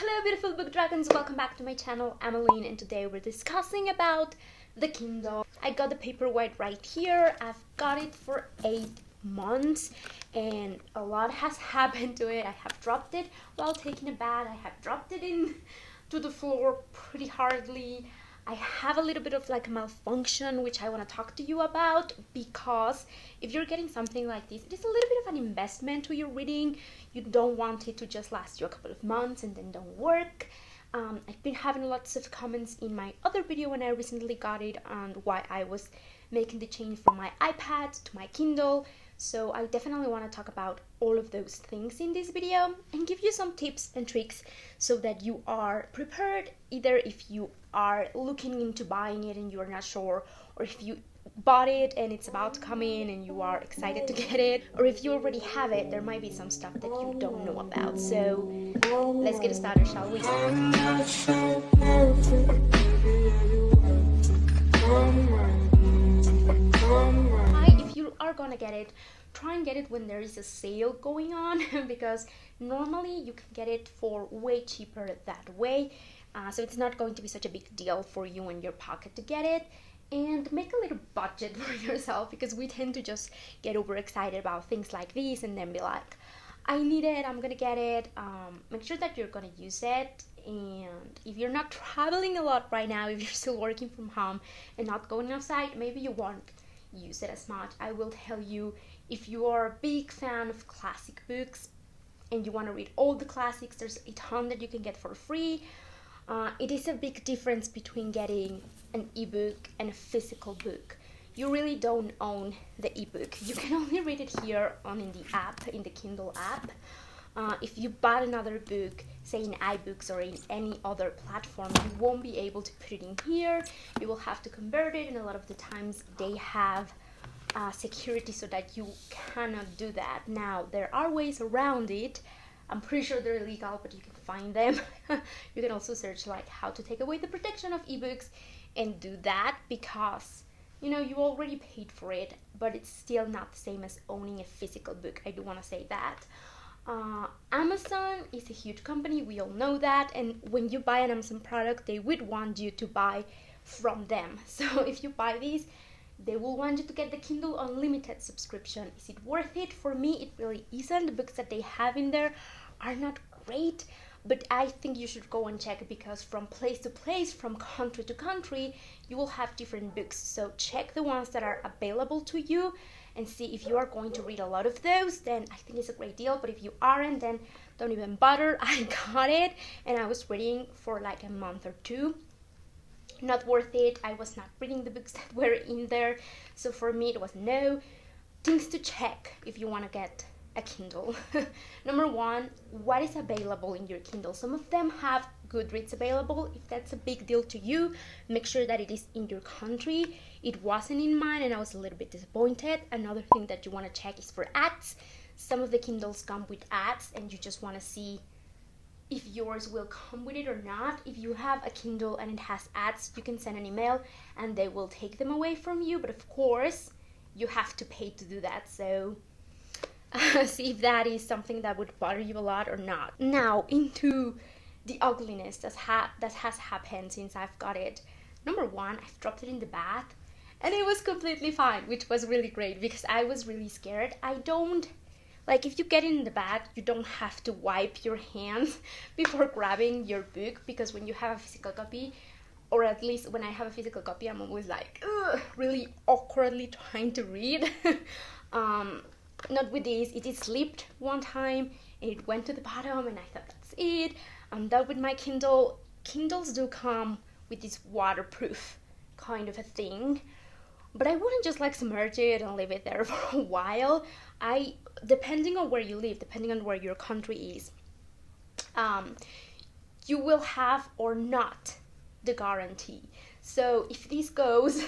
Hello beautiful book dragons, welcome back to my channel. I'm Aline and today we're discussing about the Kindle. I got the paperweight right here. I've got it for 8 months and a lot has happened to it. I have dropped it while taking a bath. I have dropped it to the floor pretty hardly. I have a little bit of like a malfunction which I want to talk to you about, because if you're getting something like this, it is a little bit of an investment to your reading. You don't want it to just last you a couple of months and then don't work. I've been having lots of comments in my other video when I recently got it and why I was making the change from my iPad to my Kindle. So I definitely want to talk about all of those things in this video and give you some tips and tricks so that you are prepared, either if you are looking into buying it and you are not sure, or if you bought it and it's about to come in and you are excited to get it, or if you already have it, there might be some stuff that you don't know about. So let's get started, shall we? If you are gonna get it, try and get it when there is a sale going on because normally you can get it for way cheaper that way. So it's not going to be such a big deal for you in your pocket to get it. And make a little budget for yourself, because we tend to just get overexcited about things like these and then be like, I need it, I'm gonna get it. Make sure that you're gonna use it. And if you're not traveling a lot right now, if you're still working from home and not going outside, maybe you won't use it as much. I will tell you, if you are a big fan of classic books and you want to read all the classics, there's a ton that you can get for free. It is a big difference between getting an ebook and a physical book. You really don't own the ebook. You can only read it here in the app, in the Kindle app. If you bought another book, say in iBooks or in any other platform, you won't be able to put it in here. You will have to convert it, and a lot of the times they have security so that you cannot do that. Now, there are ways around it. I'm pretty sure they're illegal, but you can find them. You can also search like how to take away the protection of ebooks and do that, because you know you already paid for it, but it's still not the same as owning a physical book. I do want to say that. Amazon is a huge company, we all know that, and when you buy an Amazon product, they would want you to buy from them. So if you buy these, they will want you to get the Kindle Unlimited subscription. Is it worth it? For me, it really isn't. The books that they have in there are not great, but I think you should go and check, because from place to place, from country to country, you will have different books. So check the ones that are available to you and see if you are going to read a lot of those. Then I think it's a great deal, but if you aren't, then don't even bother. I got it and I was reading for like a month or two. Not worth it. I was not reading the books that were in there, so for me it was no. Things to check if you want to get a Kindle. Number one, what is available in your Kindle? Some of them have Goodreads available. If that's a big deal to you, make sure that it is in your country. It wasn't in mine and I was a little bit disappointed. Another thing that you want to check is for ads. Some of the Kindles come with ads and you just want to see if yours will come with it or not. If you have a Kindle and it has ads, you can send an email and they will take them away from you, but of course you have to pay to do that. So see if that is something that would bother you a lot or not. Now into the ugliness that has happened since I've got it. Number one, I've dropped it in the bath and it was completely fine, which was really great because I was really scared. Like, if you get in the bath, you don't have to wipe your hands before grabbing your book, because when you have a physical copy, or at least when I have a physical copy, I'm always like, really awkwardly trying to read. Not with this. It slipped one time and it went to the bottom and I thought that's it. I'm done with my Kindle. Kindles do come with this waterproof kind of a thing, but I wouldn't just like submerge it and leave it there for a while. Depending on where you live, depending on where your country is, you will have or not the guarantee. So if this goes,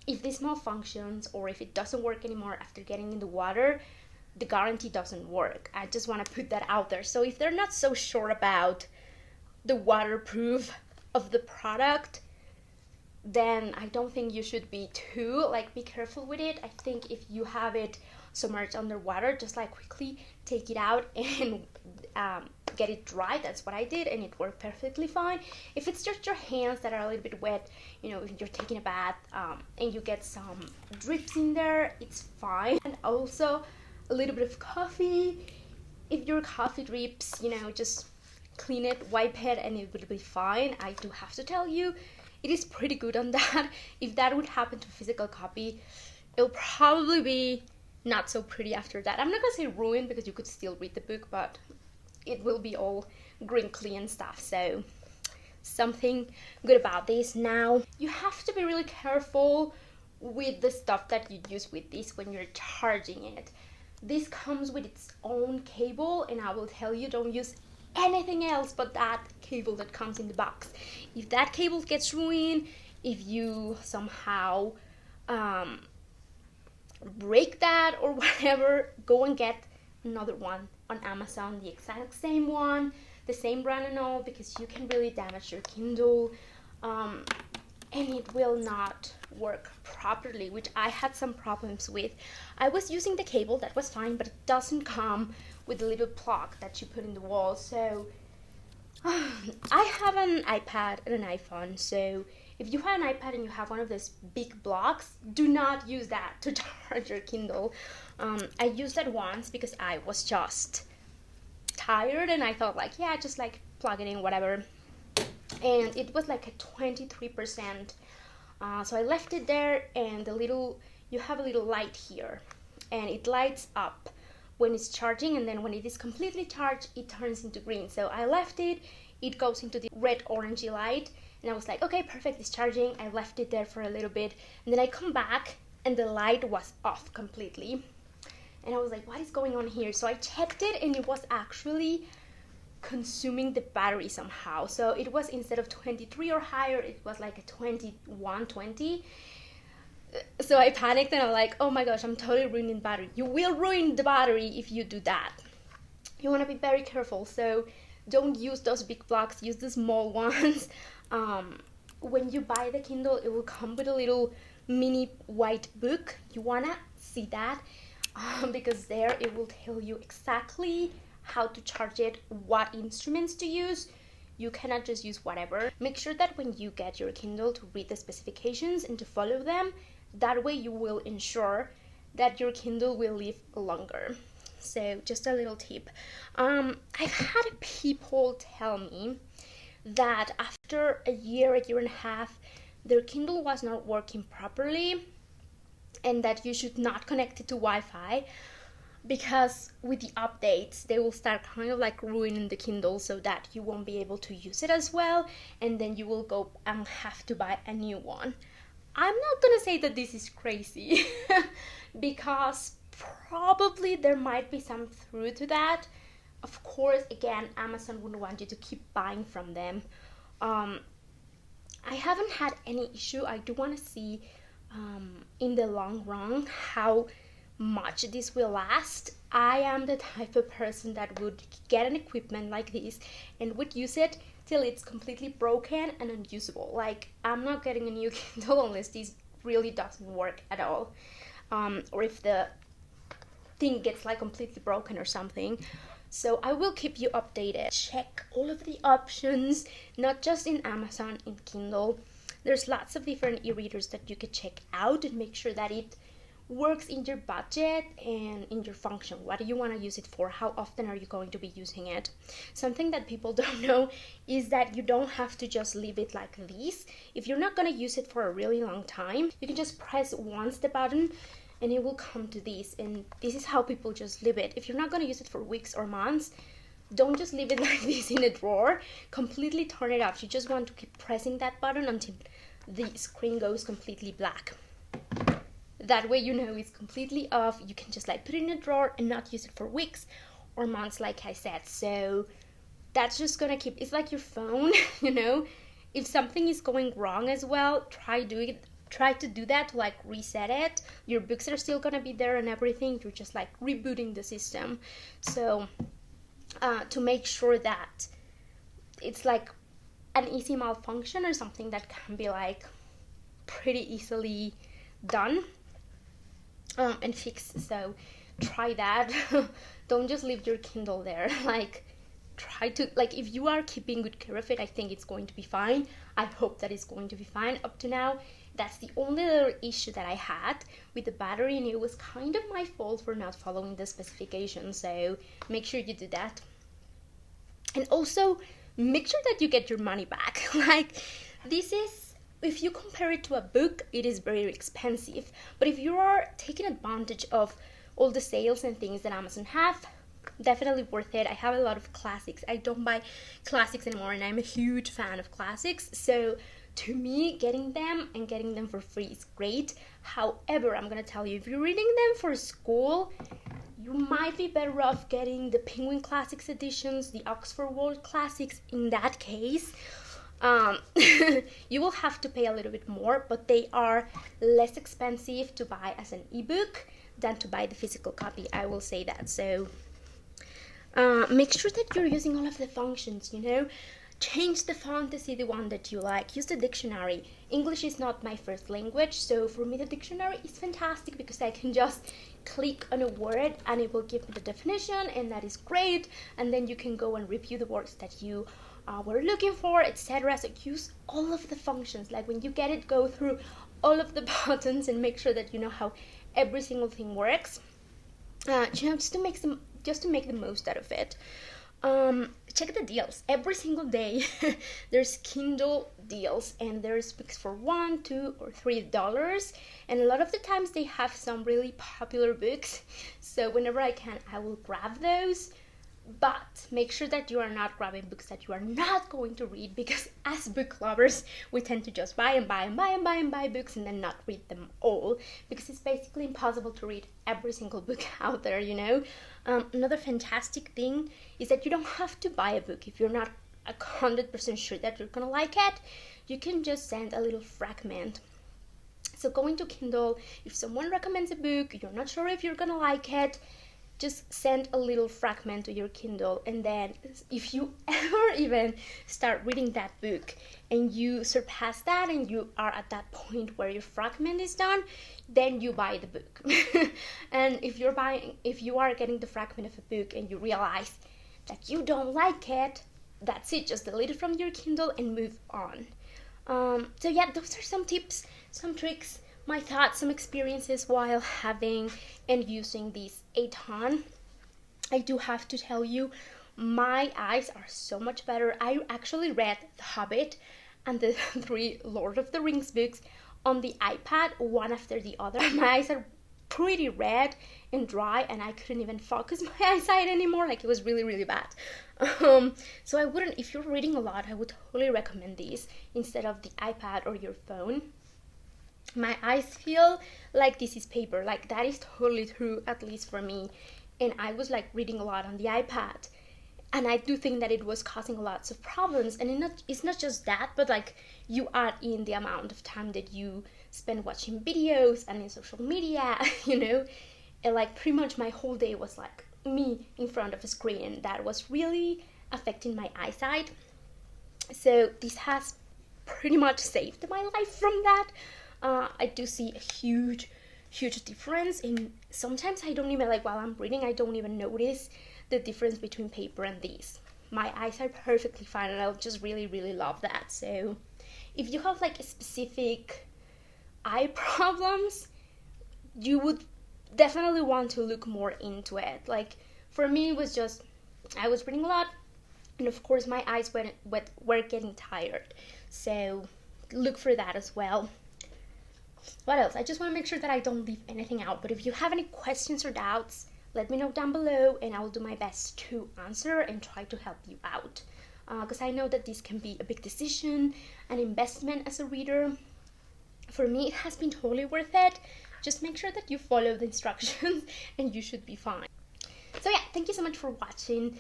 if this malfunctions or if it doesn't work anymore after getting in the water, the guarantee doesn't work. I just want to put that out there. So if they're not so sure about the waterproof of the product, then I don't think you should be be careful with it. I think if you have it submerged underwater, just like quickly take it out and get it dry. That's what I did, and it worked perfectly fine. If it's just your hands that are a little bit wet, you know, if you're taking a bath and you get some drips in there, it's fine. And also a little bit of coffee. If your coffee drips, you know, just clean it, wipe it, and it will be fine. I do have to tell you, it is pretty good on that. If that would happen to physical copy, it'll probably be not so pretty after that. I'm not gonna say ruined because you could still read the book, but it will be all crinkly and stuff. So something good about this. Now, you have to be really careful with the stuff that you use with this when you're charging it. This comes with its own cable, and I will tell you, don't use anything else but that cable that comes in the box. If that cable gets ruined, if you somehow break that or whatever, go and get another one on Amazon, the exact same one, the same brand and all, because you can really damage your Kindle and it will not work properly, which I had some problems with. I was using the cable, that was fine, but it doesn't come with the little plug that you put in the wall. So I have an iPad and an iPhone, so if you have an iPad and you have one of those big blocks, do not use that to charge your Kindle. I used that once because I was just tired and I thought like, yeah, just like plug it in, whatever. And it was like a 23%. So I left it there, and you have a little light here, and it lights up when it's charging, and then when it is completely charged, it turns into green. So I left it, it goes into the red orangey light, and I was like, okay, perfect, it's charging. I left it there for a little bit, and then I come back and the light was off completely, and I was like, what is going on here? So I checked it, and it was actually consuming the battery somehow. So it was, instead of 23 or higher, it was like a 21, 20. So I panicked and I'm like, oh my gosh, I'm totally ruining the battery. You will ruin the battery if you do that. You want to be very careful. So don't use those big blocks, use the small ones. When you buy the Kindle, it will come with a little mini white book. You want to see that because there it will tell you exactly how to charge it, what instruments to use. You cannot just use whatever. Make sure that when you get your Kindle to read the specifications and to follow them. That way you will ensure that your Kindle will live longer. So just a little tip. I've had people tell me that after a year and a half, their Kindle was not working properly and that you should not connect it to Wi-Fi, because with the updates they will start kind of like ruining the Kindle so that you won't be able to use it as well, and then you will go and have to buy a new one. I'm not gonna say that this is crazy because probably there might be some truth to that. Of course, again, Amazon wouldn't want you to keep buying from them. I haven't had any issue. I do want to see in the long run how much this will last. I am the type of person that would get an equipment like this and would use it till it's completely broken and unusable. Like, I'm not getting a new Kindle unless this really doesn't work at all, or if the thing gets like completely broken or something. So I will keep you updated. Check all of the options, not just in Amazon, in Kindle. There's lots of different e-readers that you could check out and make sure that it works in your budget and in your function. What do you want to use it for? How often are you going to be using it? Something that people don't know is that you don't have to just leave it like this. If you're not going to use it for a really long time, you can just press once the button and it will come to this, and this is how people just leave it. If you're not going to use it for weeks or months, don't just leave it like this in a drawer. Completely turn it off. You just want to keep pressing that button until the screen goes completely black. That way you know it's completely off. You can just like put it in a drawer and not use it for weeks or months, like I said. So that's just gonna keep, it's like your phone, you know. If something is going wrong as well, try to do that to like reset it. Your books are still gonna be there and everything. You're just like rebooting the system. So to make sure that it's like an easy malfunction or something that can be like pretty easily done and fixed. So try that. Don't just leave your Kindle there like try to, like, if you are keeping good care of it, I think it's going to be fine. I hope that it's going to be fine. Up to now, that's the only little issue that I had with the battery, and it was kind of my fault for not following the specifications, so make sure you do that. And also, make sure that you get your money back. Like, this is, if you compare it to a book, it is very expensive, but if you are taking advantage of all the sales and things that Amazon have, definitely worth it. I have a lot of classics. I don't buy classics anymore, and I'm a huge fan of classics, so to me, getting them for free is great. However, I'm gonna tell you, if you're reading them for school, you might be better off getting the Penguin Classics editions, the Oxford World Classics. In that case, you will have to pay a little bit more, but they are less expensive to buy as an ebook than to buy the physical copy. I will say that. So make sure that you're using all of the functions, you know. Change the font to see the one that you like. Use the dictionary. English is not my first language, so for me the dictionary is fantastic because I can just click on a word and it will give me the definition, and that is great. And then you can go and review the words that you were looking for, etc. So use all of the functions. Like, when you get it, go through all of the buttons and make sure that you know how every single thing works. Just to make the most out of it. Check the deals every single day. There's Kindle deals, and there's books for $1, $2, or $3, and a lot of the times they have some really popular books, so whenever I can, I will grab those. But make sure that you are not grabbing books that you are not going to read, because as book lovers, we tend to just buy books and then not read them all, because it's basically impossible to read every single book out there, you know. Another fantastic thing is that you don't have to buy a book if you're not 100% sure that you're gonna like it. You can just send a little fragment. So going to Kindle, if someone recommends a book, you're not sure if you're gonna like it, just send a little fragment to your Kindle, and then if you ever even start reading that book and you surpass that and you are at that point where your fragment is done, then you buy the book. And if you are getting the fragment of a book and you realize that you don't like it, that's it, just delete it from your Kindle and move on. So yeah, those are some tips, some tricks, my thoughts, some experiences while having and using this a ton. I do have to tell you, my eyes are so much better. I actually read The Hobbit and the 3 Lord of the Rings books on the iPad, one after the other. My eyes are pretty red and dry, and I couldn't even focus my eyesight anymore. Like, it was really, really bad. So I wouldn't, if you're reading a lot, I would totally recommend these instead of the iPad or your phone. My eyes feel like this is paper. Like, that is totally true, at least for me. And I was like reading a lot on the iPad, and I do think that it was causing lots of problems. And it's not just that, but like, you add in the amount of time that you spend watching videos and in social media, you know, and like pretty much my whole day was like me in front of a screen, and that was really affecting my eyesight. So this has pretty much saved my life from that. I do see a huge difference, and sometimes I don't even, like, while I'm reading, I don't even notice the difference between paper and these. My eyes are perfectly fine, and I just really, really love that. So if you have like a specific eye problems, you would definitely want to look more into it. Like, for me, it was just, I was reading a lot, and of course my eyes were getting tired, so look for that as well. What else? I just want to make sure that I don't leave anything out, but if you have any questions or doubts, let me know down below, and I will do my best to answer and try to help you out, because I know that this can be a big decision, an investment as a reader. For me, it has been totally worth it. Just make sure that you follow the instructions and you should be fine. So yeah, thank you so much for watching.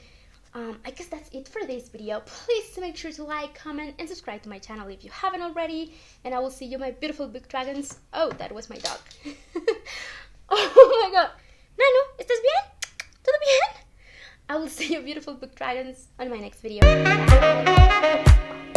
I guess that's it for this video. Please make sure to like, comment, and subscribe to my channel if you haven't already. And I will see you, my beautiful book dragons. Oh, that was my dog. Oh my god. Nano, ¿estás bien? ¿Todo bien? I will see you, beautiful book dragons, on my next video. Bye.